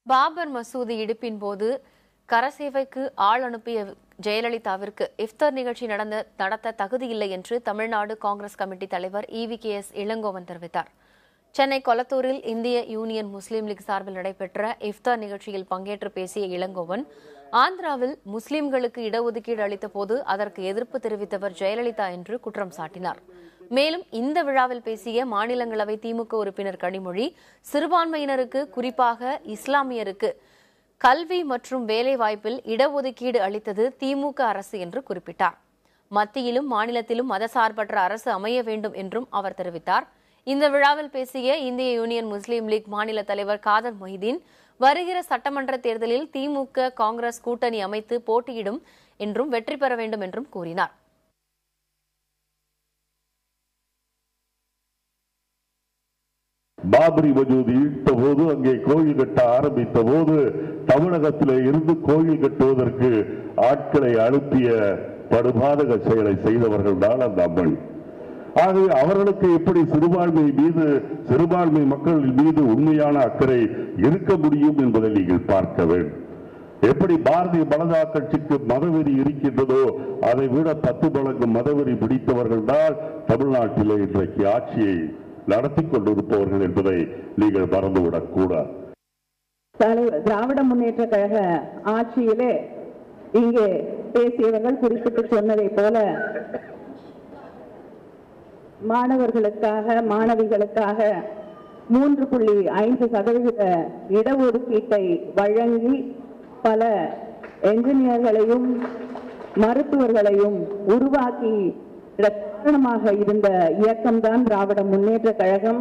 பாபர் மசூதி இடிப்பின் போது கரசேவைக்கு ஆள் அனுப்பிய ஜெயலலிதாவிற்கு இஃப்தார் நிகழ்ச்சி நடத்த தகுதியில்லை என்று தமிழ்நாடு காங்கிரஸ் கமிட்டி தலைவர் EVKS இளங்கோவன் தெரிவித்தார். சென்னை கொளத்தூரில் இந்திய யூனியன் முஸ்லீம் லீக் சார்பில் நடைபெற்ற இஃப்தார் நிகழ்ச்சியில் பங்கேற்று பேசிய இளங்கோவன், ஆந்திராவில் முஸ்லீம்களுக்கு இடஒதுக்கீடு அளித்த போது அதற்கு எதிர்ப்பு தெரிவித்தவர் ஜெயலலிதா என்று குற்றம் சாட்டினார். மேலும் இந்த விழாவில் பேசிய மாநிலங்களவை திமுக உறுப்பினர் கனிமொழி, சிறுபான்மையினருக்கு குறிப்பாக இஸ்லாமியருக்கு கல்வி மற்றும் வேலைவாய்ப்பில் இடஒதுக்கீடு அளித்தது திமுக அரசு என்று குறிப்பிட்டார். மத்தியிலும் மாநிலத்திலும் மதசார்பற்ற அரசு அமைய வேண்டும் என்றும் அவர் தெரிவித்தார். இந்த விழாவில் பேசிய இந்திய யூனியன் முஸ்லீம் லீக் மாநில தலைவர் காதர் மொஹிதீன், வருகிற சட்டமன்ற தேர்தலில் திமுக காங்கிரஸ் கூட்டணி அமைத்து போட்டியிடும் என்றும் வெற்றி பெற வேண்டும் என்றும் கூறினார். பாபரி மசூதி இட்ட போது, அங்கே கோயில் கட்ட ஆரம்பித்த போது தமிழகத்திலே இருந்து கோயில் கட்டுவதற்கு ஆட்களை அனுப்பிய படுபாதக செயலை செய்தவர்கள் தான் அந்த அம்மன். ஆகவே அவர்களுக்கு எப்படி சிறுபான்மை மக்கள் மீது உண்மையான அக்கறை இருக்க முடியும் என்பதை நீங்கள் பார்க்க வேண்டும். எப்படி பாரதிய ஜனதா கட்சிக்கு மதவெறி இருக்கின்றதோ அதை விட 10 மடங்கு மதவெறி பிடித்தவர்கள் தான் தமிழ்நாட்டிலே இன்றைக்கு ஆட்சியை நடத்தி கொண்டிருப்பவர்கள் என்பதை நீங்கள் மறந்துவிடக் கூடாது. திராவிட முன்னேற்ற கழக ஆட்சியிலே இங்கே பேசியவர்கள் குறிப்பிட்டு சொன்னதை போல மாணவர்களுக்காக மாணவிகளுக்காக 3.5% இடஒதுக்கீட்டை வழங்கி பல என்ஜினியர்களையும் மருத்துவர்களையும் உருவாக்கி காரணமாக இருந்த இயக்கம்தான் திராவிட முன்னேற்ற கழகம்.